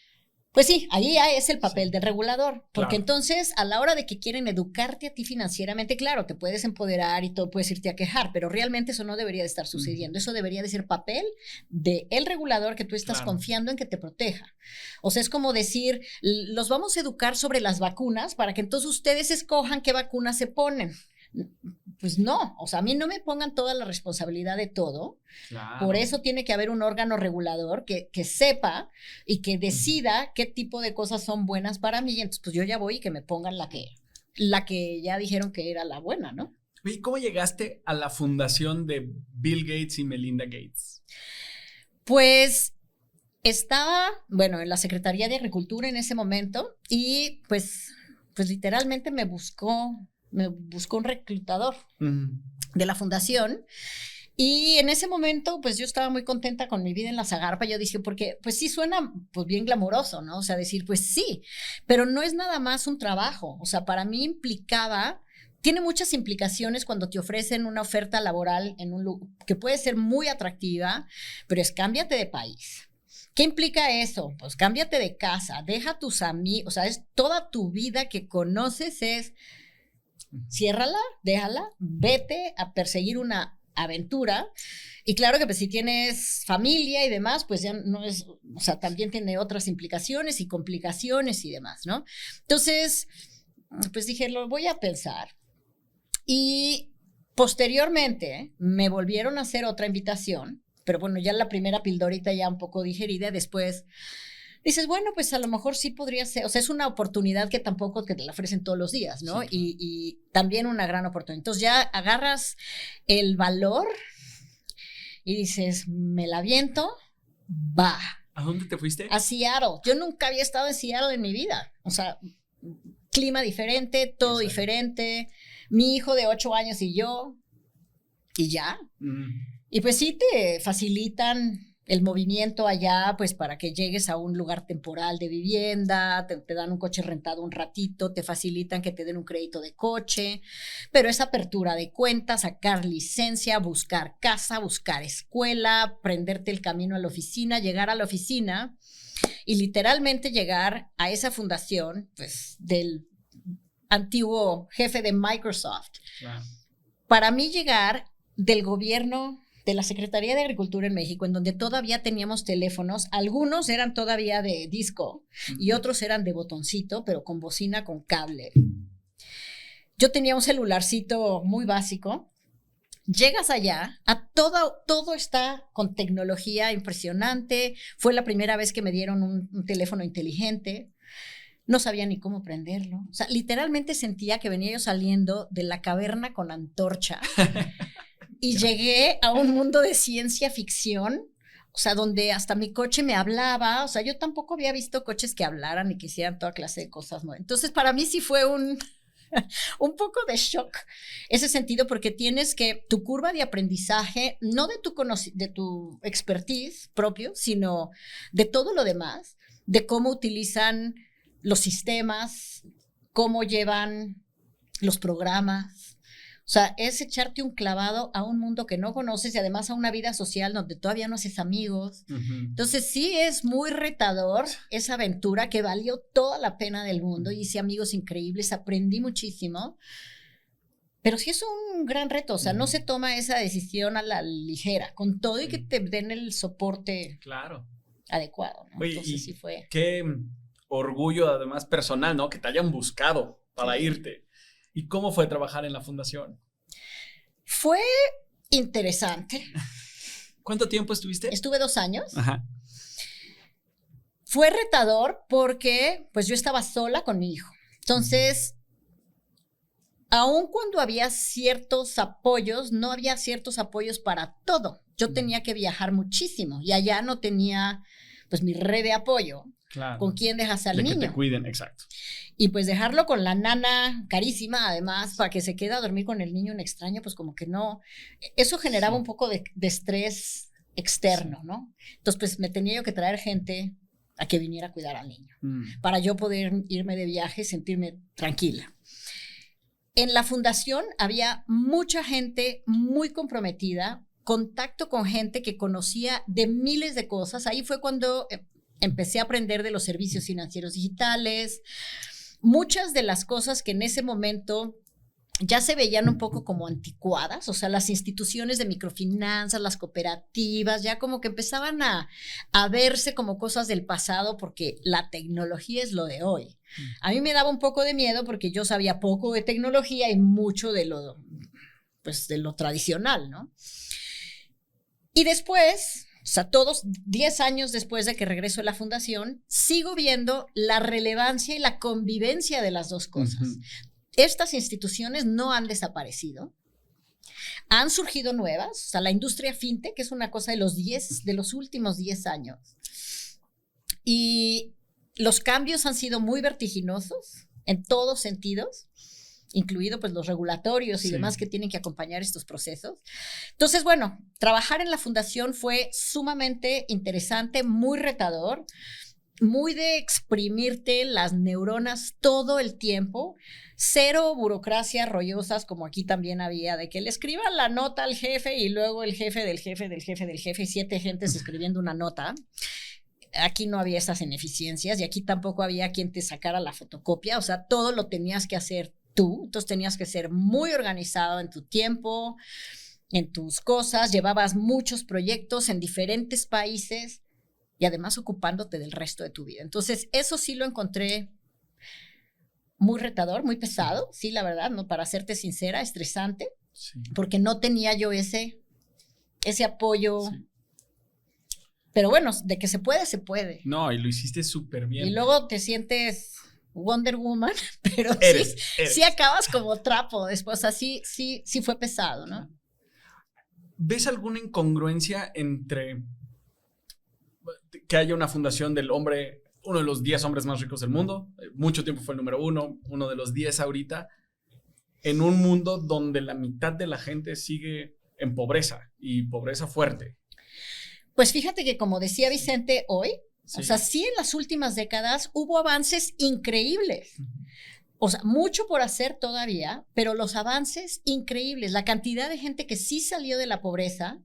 Pues sí, ahí es el papel del regulador, porque entonces a la hora de que quieren educarte a ti financieramente, claro, te puedes empoderar y todo, puedes irte a quejar, pero realmente eso no debería de estar sucediendo. Eso debería de ser papel del regulador que tú estás confiando en que te proteja. O sea, es como decir, los vamos a educar sobre las vacunas para que entonces ustedes escojan qué vacunas se ponen. Pues no, o sea, a mí no me pongan toda la responsabilidad de todo. Por eso tiene que haber un órgano regulador que sepa y que decida qué tipo de cosas son buenas para mí. Y entonces, pues yo ya voy y que me pongan la que ya dijeron que era la buena, ¿no? ¿Y cómo llegaste a la fundación de Bill Gates y Melinda Gates? Pues estaba, en la Secretaría de Agricultura en ese momento y pues literalmente me buscó un reclutador de la fundación y en ese momento pues yo estaba muy contenta con mi vida en la Zagarpa. Yo dije, porque pues sí suena pues bien glamuroso, ¿no? O sea, decir pues sí, pero no es nada más un trabajo. O sea, para mí tiene muchas implicaciones cuando te ofrecen una oferta laboral en un lugar que puede ser muy atractiva, pero es cámbiate de país. ¿Qué implica eso? Pues cámbiate de casa, deja tus amigos, o sea, es toda tu vida que conoces, ciérrala, déjala, vete a perseguir una aventura. Y claro que pues si tienes familia y demás, pues ya no es, o sea, también tiene otras implicaciones y complicaciones y demás, ¿no? Entonces, pues dije, lo voy a pensar. Y posteriormente me volvieron a hacer otra invitación, pero bueno, ya la primera pildorita ya un poco digerida, después dices, bueno, pues a lo mejor sí podría ser, o sea, es una oportunidad que tampoco que te la ofrecen todos los días, ¿no? Sí, claro. Y también una gran oportunidad. Entonces ya agarras el valor y dices, me la aviento, va. ¿A dónde te fuiste? A Seattle. Yo nunca había estado en Seattle en mi vida. O sea, clima diferente, todo diferente. Mi hijo de 8 años y yo, y ya. Y pues sí te facilitan el movimiento allá, pues para que llegues a un lugar temporal de vivienda, te dan un coche rentado un ratito, te facilitan que te den un crédito de coche, pero esa apertura de cuentas, sacar licencia, buscar casa, buscar escuela, prenderte el camino a la oficina, llegar a la oficina y literalmente llegar a esa fundación, pues del antiguo jefe de Microsoft. Claro. Para mí llegar del gobierno de la Secretaría de Agricultura en México, en donde todavía teníamos teléfonos, algunos eran todavía de disco y otros eran de botoncito, pero con bocina con cable. Yo tenía un celularcito muy básico. Llegas allá, todo está con tecnología impresionante. Fue la primera vez que me dieron un teléfono inteligente. No sabía ni cómo prenderlo. O sea, literalmente sentía que venía yo saliendo de la caverna con antorcha. Y llegué a un mundo de ciencia ficción, o sea, donde hasta mi coche me hablaba. O sea, yo tampoco había visto coches que hablaran y que hicieran toda clase de cosas nuevas. Entonces, para mí sí fue un poco de shock ese sentido, porque tienes que, tu curva de aprendizaje, no de tu expertise propio, sino de todo lo demás, de cómo utilizan los sistemas, cómo llevan los programas. O sea, es echarte un clavado a un mundo que no conoces y además a una vida social donde todavía no haces amigos. Entonces sí es muy retador esa aventura que valió toda la pena del mundo. Hice amigos increíbles, aprendí muchísimo. Pero sí es un gran reto, o sea, no se toma esa decisión a la ligera, con todo y que te den el soporte adecuado, ¿no? Oye, entonces sí fue. Qué orgullo además personal, ¿no? Que te hayan buscado para irte. ¿Y cómo fue trabajar en la fundación? Fue interesante. ¿Cuánto tiempo estuviste? Estuve 2 años. Ajá. Fue retador porque pues yo estaba sola con mi hijo. Entonces, aun cuando había ciertos apoyos, no había ciertos apoyos para todo. Yo tenía que viajar muchísimo y allá no tenía pues mi red de apoyo. Claro. ¿Con quién dejas al niño? Que te cuiden, exacto. Y pues dejarlo con la nana carísima, además, para que se quede a dormir con el niño un extraño, pues como que no. Eso generaba un poco de estrés externo, ¿no? Entonces, pues me tenía yo que traer gente a que viniera a cuidar al niño, para yo poder irme de viaje y sentirme tranquila. En la fundación había mucha gente muy comprometida, contacto con gente que conocía de miles de cosas. Ahí fue cuando empecé a aprender de los servicios financieros digitales. Muchas de las cosas que en ese momento ya se veían un poco como anticuadas, o sea, las instituciones de microfinanzas, las cooperativas, ya como que empezaban a verse como cosas del pasado porque la tecnología es lo de hoy. A mí me daba un poco de miedo porque yo sabía poco de tecnología y mucho de lo tradicional, ¿no? Y después, o sea, todos 10 años después de que regreso a la fundación, sigo viendo la relevancia y la convivencia de las dos cosas. Estas instituciones no han desaparecido. Han surgido nuevas, o sea, la industria fintech, que es una cosa de los últimos 10 años. Y los cambios han sido muy vertiginosos en todos sentidos, incluido pues los regulatorios y demás que tienen que acompañar estos procesos. Entonces, bueno, trabajar en la fundación fue sumamente interesante, muy retador, muy de exprimirte las neuronas todo el tiempo, cero burocracias rollosas como aquí también había, de que le escriban la nota al jefe y luego el jefe del jefe del jefe del jefe y 7 gentes escribiendo una nota. Aquí no había esas ineficiencias y aquí tampoco había quien te sacara la fotocopia, o sea, todo lo tenías que hacer tú, entonces tenías que ser muy organizado en tu tiempo, en tus cosas, llevabas muchos proyectos en diferentes países y además ocupándote del resto de tu vida. Entonces, eso sí lo encontré muy retador, muy pesado, sí, la verdad, no, para serte sincera, estresante, porque no tenía yo ese apoyo Pero bueno, de que se puede, se puede. No, y lo hiciste súper bien. Y luego te sientes Wonder Woman, pero Eres. sí acabas como trapo después, así sí fue pesado, ¿no? ¿Ves alguna incongruencia entre que haya una fundación del hombre, uno de los 10 hombres más ricos del mundo, mucho tiempo fue el número 1, uno de los 10 ahorita, en un mundo donde la mitad de la gente sigue en pobreza y pobreza fuerte? Pues fíjate que como decía Vicente hoy, Sí. o sea, sí en las últimas décadas hubo avances increíbles. O sea, mucho por hacer todavía, pero los avances increíbles. La cantidad de gente que sí salió de la pobreza,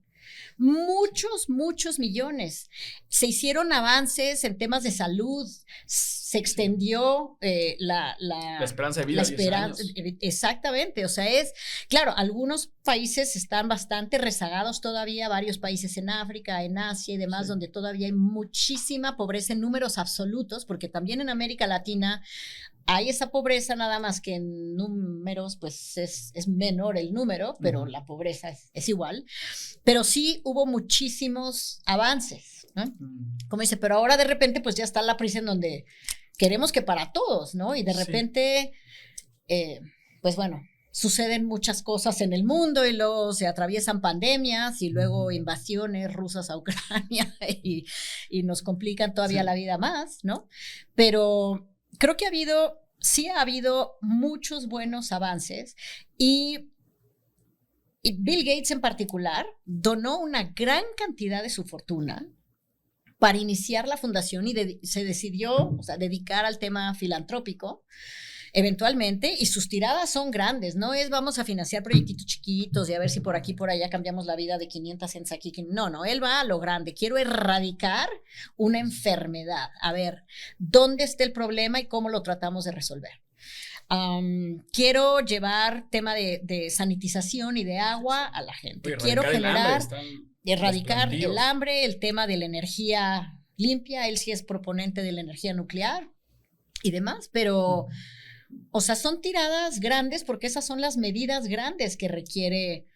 muchos millones. Se hicieron avances en temas de salud, se extendió la esperanza de vida. la esperanza, exactamente, o sea, claro, algunos países están bastante rezagados todavía, varios países en África, en Asia y demás, donde todavía hay muchísima pobreza en números absolutos, porque también en América Latina hay esa pobreza, nada más que en números, pues es menor el número, pero la pobreza es igual. Pero sí hubo muchísimos avances, ¿no? Como dice, pero ahora de repente pues ya está la prisa en donde queremos que para todos, ¿no? Y de repente, pues bueno, suceden muchas cosas en el mundo y luego se atraviesan pandemias y luego invasiones rusas a Ucrania y nos complican todavía la vida más, ¿no? Pero creo que sí ha habido muchos buenos avances y Bill Gates en particular donó una gran cantidad de su fortuna para iniciar la fundación y se decidió, o sea, dedicar al tema filantrópico eventualmente, y sus tiradas son grandes, no es vamos a financiar proyectitos chiquitos y a ver si por aquí, por allá cambiamos la vida de 500 cents aquí, no, él va a lo grande, quiero erradicar una enfermedad, a ver, ¿dónde está el problema y cómo lo tratamos de resolver? Quiero llevar tema de sanitización y de agua a la gente, quiero generar, erradicar el hambre, el tema de la energía limpia, él sí es proponente de la energía nuclear y demás, pero o sea, son tiradas grandes porque esas son las medidas grandes que requiere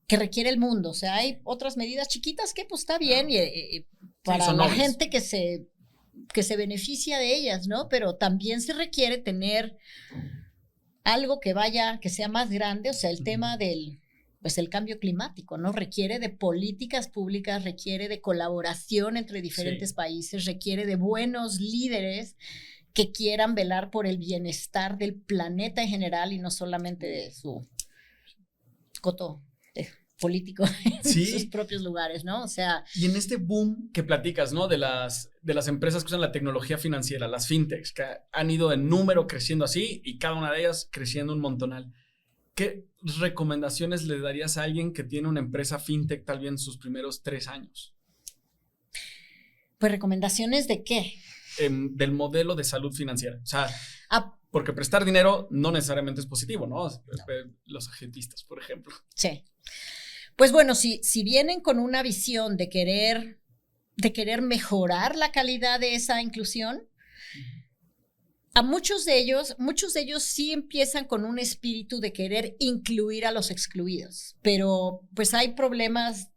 el mundo. O sea, hay otras medidas chiquitas que pues está bien y para la gente que se beneficia de ellas, ¿no? Pero también se requiere tener algo que sea más grande, o sea, el tema del cambio climático, ¿no? Requiere de políticas públicas, requiere de colaboración entre diferentes países, requiere de buenos líderes que quieran velar por el bienestar del planeta en general y no solamente de su coto político en sus propios lugares, ¿no? O sea... Y en este boom que platicas, ¿no? De las empresas que usan la tecnología financiera, las fintechs, que han ido en número creciendo así y cada una de ellas creciendo un montonal. ¿Qué recomendaciones le darías a alguien que tiene una empresa fintech tal vez en sus primeros 3 años? Pues recomendaciones de qué? Del modelo de salud financiera. O sea, porque prestar dinero no necesariamente es positivo, ¿no? Los agentistas, por ejemplo. Sí. Pues bueno, si vienen con una visión de querer mejorar la calidad de esa inclusión, a muchos de ellos sí empiezan con un espíritu de querer incluir a los excluidos, pero pues hay problemas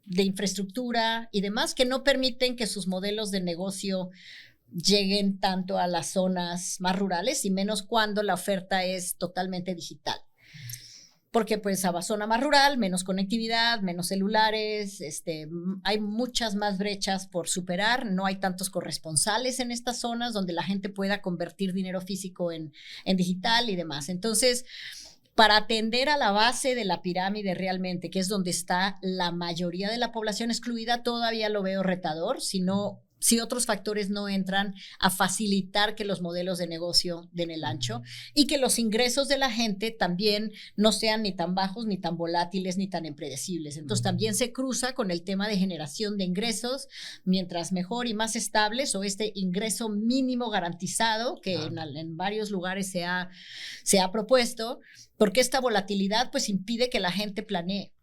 de infraestructura y demás que no permiten que sus modelos de negocio lleguen tanto a las zonas más rurales y menos cuando la oferta es totalmente digital. Porque pues a la zona más rural, menos conectividad, menos celulares, hay muchas más brechas por superar, no hay tantos corresponsales en estas zonas donde la gente pueda convertir dinero físico en digital y demás. Entonces, para atender a la base de la pirámide realmente, que es donde está la mayoría de la población excluida, todavía lo veo retador, si otros factores no entran a facilitar que los modelos de negocio den el ancho y que los ingresos de la gente también no sean ni tan bajos, ni tan volátiles, ni tan impredecibles. Entonces también se cruza con el tema de generación de ingresos, mientras mejor y más estables, o este ingreso mínimo garantizado que en varios lugares se ha propuesto, porque esta volatilidad pues impide que la gente planee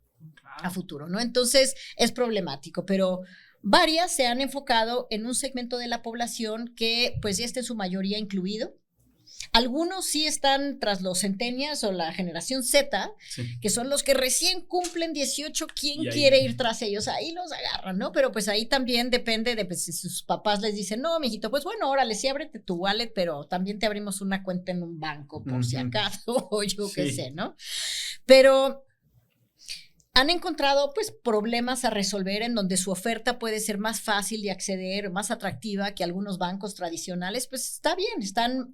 a futuro, ¿no? Entonces es problemático, pero varias se han enfocado en un segmento de la población que pues ya está en su mayoría incluido Algunos sí están tras los centennials o la generación Z, que son los que recién cumplen 18, ¿quién quiere ir tras ellos? Ahí los agarran, ¿no? Pero pues ahí también depende de pues, si sus papás les dicen, no, mijito, pues bueno, órale, sí ábrete tu wallet, pero también te abrimos una cuenta en un banco por si acaso, o yo qué sé, ¿no? Pero han encontrado pues problemas a resolver en donde su oferta puede ser más fácil de acceder, más atractiva que algunos bancos tradicionales, pues está bien,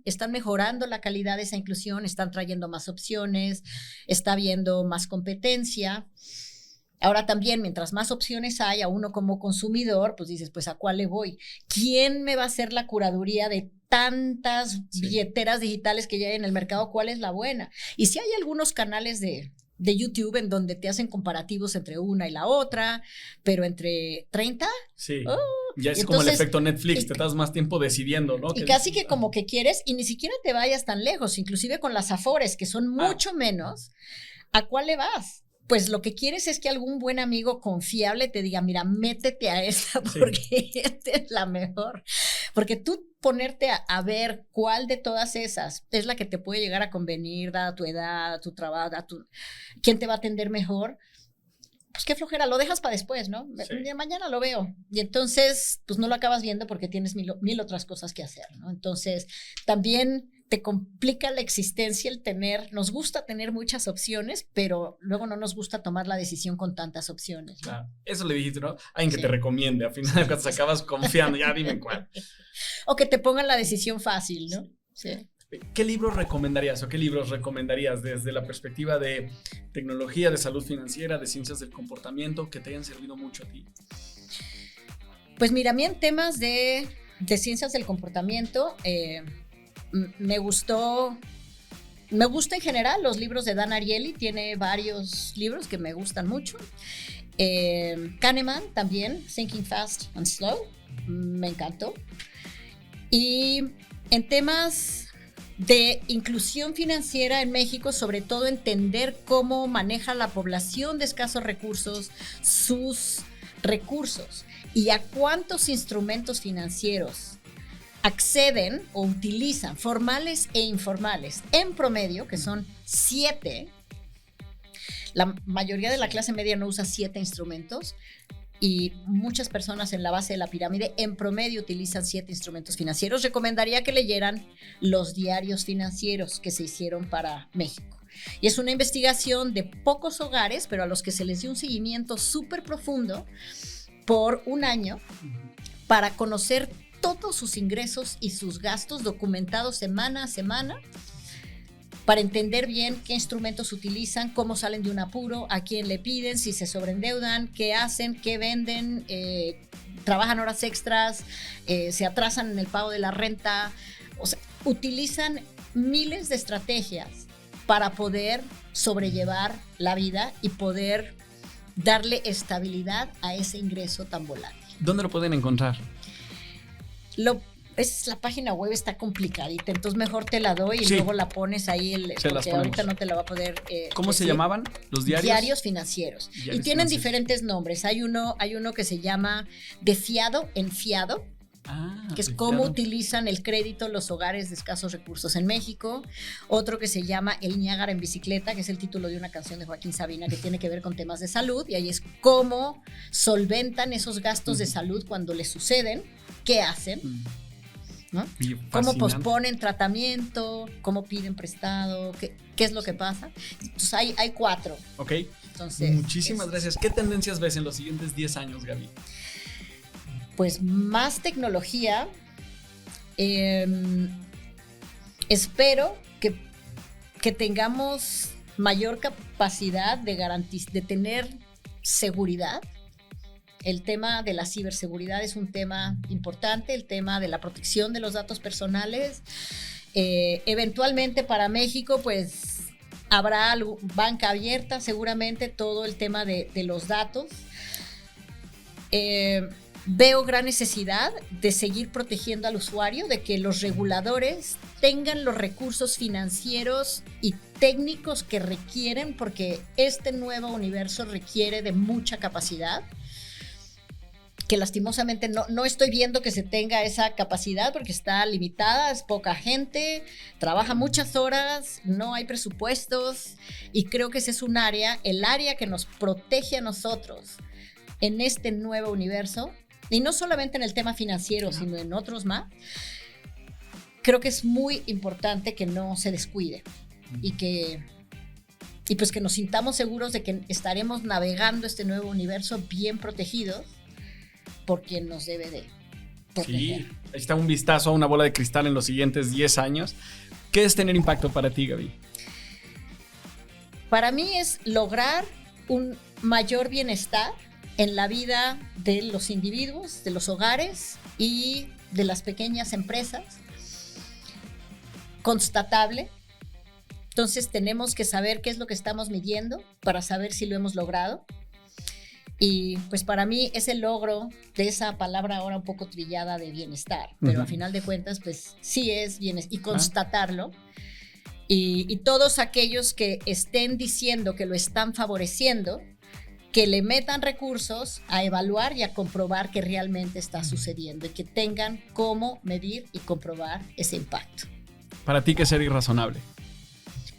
están mejorando la calidad de esa inclusión, están trayendo más opciones, está habiendo más competencia. Ahora también, mientras más opciones hay, a uno como consumidor, pues dices, pues ¿a cuál le voy? ¿Quién me va a hacer la curaduría de tantas billeteras digitales que ya hay en el mercado? ¿Cuál es la buena? Y si hay algunos canales de YouTube en donde te hacen comparativos entre una y la otra, pero entre 30. Sí. Ya es como el efecto Netflix, te das más tiempo decidiendo, ¿no? Y casi que como que quieres, y ni siquiera te vayas tan lejos, inclusive con las Afores, que son mucho menos, ¿a cuál le vas? Pues lo que quieres es que algún buen amigo confiable te diga, mira, métete a esta porque esta es la mejor. Porque tú ponerte a ver cuál de todas esas es la que te puede llegar a convenir, dada tu edad, tu trabajo, quién te va a atender mejor, pues qué flojera, lo dejas para después, ¿no? Mañana lo veo. Y entonces, pues no lo acabas viendo porque tienes mil otras cosas que hacer, ¿no? Entonces, también te complica la existencia el nos gusta tener muchas opciones, pero luego no nos gusta tomar la decisión con tantas opciones, ¿no? Claro, eso le dijiste, ¿no? Alguien que te recomiende, al final de cuentas acabas confiando, ya dime cuál. O que te pongan la decisión fácil, ¿no? Sí. ¿Qué libros recomendarías o qué libros recomendarías desde la perspectiva de tecnología, de salud financiera, de ciencias del comportamiento que te hayan servido mucho a ti? Pues mira, a mí en temas de ciencias del comportamiento, me gusta en general los libros de Dan Ariely, tiene varios libros que me gustan mucho. Kahneman también, Thinking Fast and Slow, me encantó. Y en temas de inclusión financiera en México, sobre todo entender cómo maneja la población de escasos recursos sus recursos y a cuántos instrumentos financieros acceden o utilizan, formales e informales, en promedio, que son 7. La mayoría de la clase media no usa 7 instrumentos y muchas personas en la base de la pirámide en promedio utilizan 7 instrumentos financieros. Recomendaría que leyeran los diarios financieros que se hicieron para México. Y es una investigación de pocos hogares, pero a los que se les dio un seguimiento súper profundo por un año para conocer todos sus ingresos y sus gastos documentados semana a semana, para entender bien qué instrumentos utilizan, cómo salen de un apuro, a quién le piden, si se sobreendeudan, qué hacen, qué venden, trabajan horas extras, se atrasan en el pago de la renta. O sea, utilizan miles de estrategias para poder sobrellevar la vida y poder darle estabilidad a ese ingreso tan volátil. ¿Dónde lo pueden encontrar? La página web está complicadita, entonces mejor te la doy y luego la pones ahí, porque ahorita no te la va a poder ¿Cómo se llamaban los diarios? Diarios financieros. Y tienen diferentes nombres. Hay uno que se llama De fiado en fiado, que es cómo utilizan el crédito los hogares de escasos recursos en México. Otro que se llama El Niágara en bicicleta, que es el título de una canción de Joaquín Sabina que tiene que ver con temas de salud, y ahí es cómo solventan esos gastos de salud cuando les suceden, qué hacen, ¿no? Cómo posponen tratamiento, cómo piden prestado, qué es lo que pasa. Entonces hay 4. Ok. Entonces, muchísimas gracias. ¿Qué tendencias ves en los siguientes 10 años, Gaby? Pues más tecnología. Espero que tengamos mayor capacidad de tener seguridad. El tema de la ciberseguridad es un tema importante, el tema de la protección de los datos personales. Eventualmente para México, pues habrá banca abierta, seguramente todo el tema de los datos. Veo gran necesidad de seguir protegiendo al usuario, de que los reguladores tengan los recursos financieros y técnicos que requieren, porque este nuevo universo requiere de mucha capacidad. que lastimosamente no estoy viendo que se tenga esa capacidad porque está limitada, es poca gente, trabaja muchas horas, no hay presupuestos y creo que ese es un área, el área que nos protege a nosotros en este nuevo universo y no solamente en el tema financiero, sino en otros más. Creo que es muy importante que no se descuide y pues que nos sintamos seguros de que estaremos navegando este nuevo universo bien protegidos por quien nos debe de proteger. Sí, ahí está un vistazo a una bola de cristal en los siguientes 10 años. ¿Qué es tener impacto para ti, Gaby? Para mí es lograr un mayor bienestar en la vida de los individuos, de los hogares y de las pequeñas empresas, constatable. Entonces tenemos que saber qué es lo que estamos midiendo para saber si lo hemos logrado. Y pues para mí es el logro de esa palabra ahora un poco trillada de bienestar, pero a final de cuentas pues sí es bienestar y constatarlo. Y todos aquellos que estén diciendo que lo están favoreciendo, que le metan recursos a evaluar y a comprobar que realmente está sucediendo y que tengan cómo medir y comprobar ese impacto. ¿Para ti qué es ser irrazonable?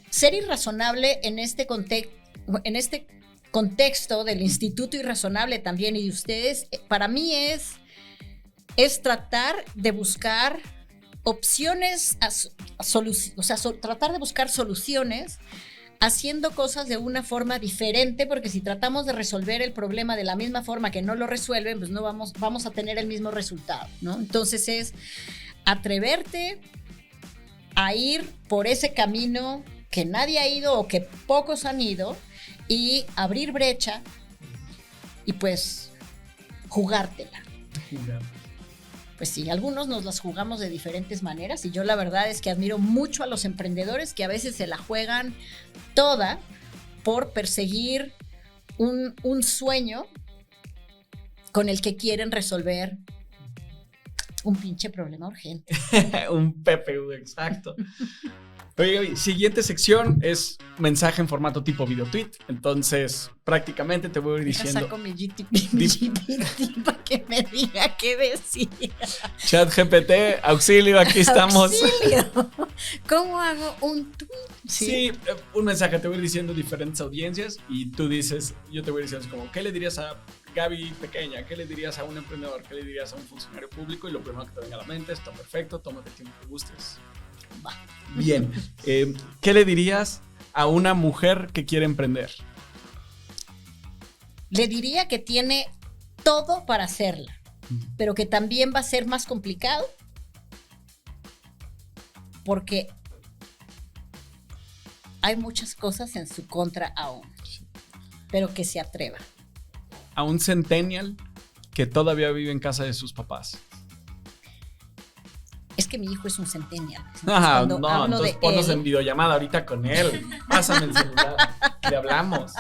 Ser irrazonable en este contexto del Instituto Irrazonable también y de ustedes, para mí es tratar de buscar opciones, tratar de buscar soluciones haciendo cosas de una forma diferente, porque si tratamos de resolver el problema de la misma forma que no lo resuelven, pues no vamos a tener el mismo resultado, ¿no? Entonces es atreverte a ir por ese camino que nadie ha ido o que pocos han ido y abrir brecha y pues jugártela. Pues sí, algunos nos las jugamos de diferentes maneras y yo la verdad es que admiro mucho a los emprendedores que a veces se la juegan toda por perseguir un sueño con el que quieren resolver un pinche problema urgente. Un PPU, exacto. Oye, Gaby, siguiente sección es mensaje en formato tipo video tweet. Entonces, prácticamente te voy a ir diciendo. Saco mi GPT para que me diga qué decir. Chat GPT, auxilio, aquí estamos. Auxilio. ¿Cómo hago un tweet? Sí, un mensaje, te voy a ir diciendo diferentes audiencias y tú dices, yo te voy a ir diciendo como, ¿qué le dirías a Gaby pequeña? ¿Qué le dirías a un emprendedor? ¿Qué le dirías a un funcionario público? Y lo primero que te venga a la mente está perfecto, tómate el tiempo que gustes. Va. Bien, ¿qué le dirías a una mujer que quiere emprender? Le diría que tiene todo para hacerla, pero que también va a ser más complicado porque hay muchas cosas en su contra aún, pero que se atreva. A un centennial que todavía vive en casa de sus papás. Es que mi hijo es un centennial. Entonces ponnos en videollamada ahorita con él. Pásame el celular, le hablamos.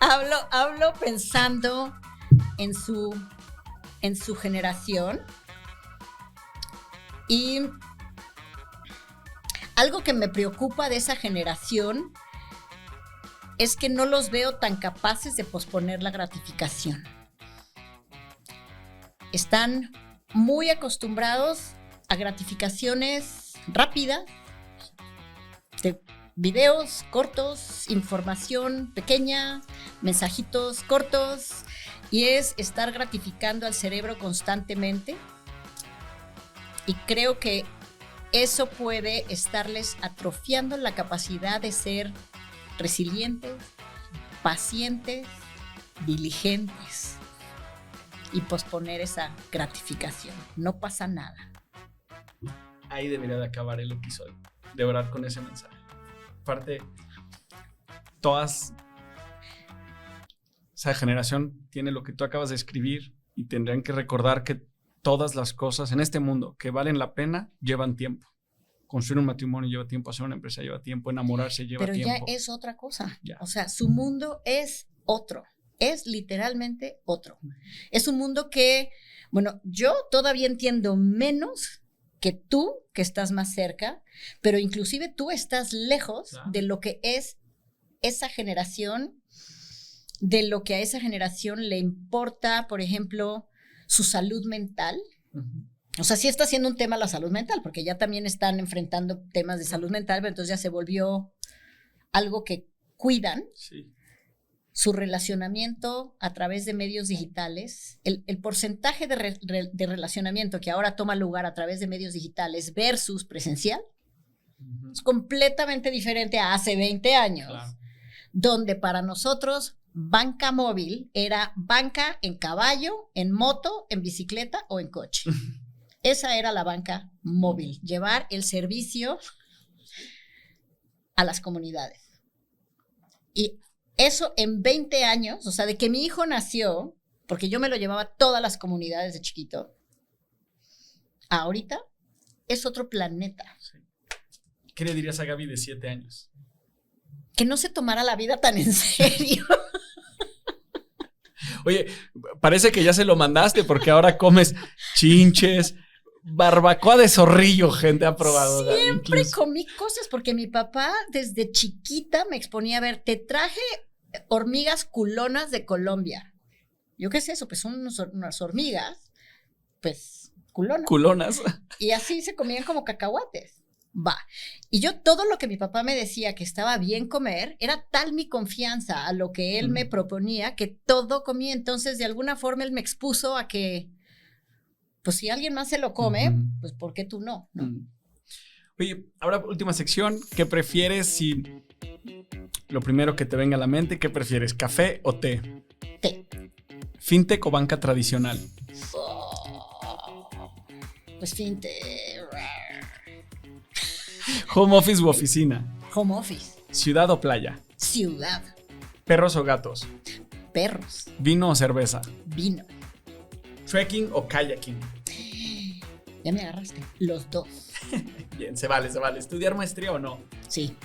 Hablo pensando en su generación y algo que me preocupa de esa generación es que no los veo tan capaces de posponer la gratificación. Están muy acostumbrados a gratificaciones rápidas, de videos cortos, información pequeña, mensajitos cortos, y es estar gratificando al cerebro constantemente. Y creo que eso puede estarles atrofiando la capacidad de ser resilientes, pacientes, diligentes y posponer esa gratificación. No pasa nada. Ahí debería de acabar el episodio, de orar con ese mensaje. Aparte, esa generación tiene lo que tú acabas de escribir y tendrán que recordar que todas las cosas en este mundo que valen la pena llevan tiempo. Construir un matrimonio lleva tiempo, hacer una empresa lleva tiempo, enamorarse lleva tiempo. Pero ya es otra cosa. Ya. O sea, su mundo es otro. Es literalmente otro. Es un mundo que, bueno, yo todavía entiendo menos que tú, que estás más cerca, pero inclusive tú estás lejos de lo que es esa generación, de lo que a esa generación le importa, por ejemplo, su salud mental. O sea, sí está siendo un tema la salud mental, porque ya también están enfrentando temas de salud mental, pero entonces ya se volvió algo que cuidan. Sí. Su relacionamiento a través de medios digitales, el porcentaje de relacionamiento que ahora toma lugar a través de medios digitales versus presencial es completamente diferente a hace 20 años, claro. Donde para nosotros banca móvil era banca en caballo, en moto, en bicicleta o en coche. Esa era la banca móvil, llevar el servicio a las comunidades. Y eso en 20 años, o sea, de que mi hijo nació, porque yo me lo llevaba a todas las comunidades de chiquito, ahorita es otro planeta. Sí. ¿Qué le dirías a Gaby de 7 años? Que no se tomara la vida tan en serio. Oye, parece que ya se lo mandaste porque ahora comes chinches, barbacoa de zorrillo, gente ha probado. Siempre comí cosas porque mi papá desde chiquita me exponía a ver, te traje hormigas culonas de Colombia. ¿Yo qué es eso? Pues son unas hormigas, pues culonas. Culonas. Y así se comían como cacahuates. Va. Y yo todo lo que mi papá me decía que estaba bien comer, era tal mi confianza a lo que él me proponía que todo comía. Entonces, de alguna forma, él me expuso a que, pues si alguien más se lo come, pues ¿por qué tú no? Oye, ahora última sección. ¿Qué prefieres si lo primero que te venga a la mente, qué prefieres, café o té? Té. ¿Fintech o banca tradicional? Pues fintech. ¿Home office u oficina? Home office. ¿Ciudad o playa? Ciudad. ¿Perros o gatos? Perros. ¿Vino o cerveza? Vino. ¿Trekking o kayaking? Ya me agarraste. Los dos. Bien, se vale. ¿Estudiar maestría o no? Sí.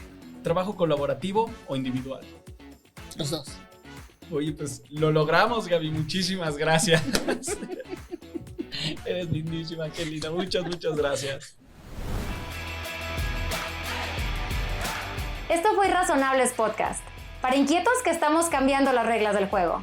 ¿Trabajo colaborativo o individual? Los dos. Oye, pues lo logramos, Gaby. Muchísimas gracias. Eres lindísima, qué linda. Muchas gracias. Esto fue Irrazonables Podcast, para inquietos que estamos cambiando las reglas del juego.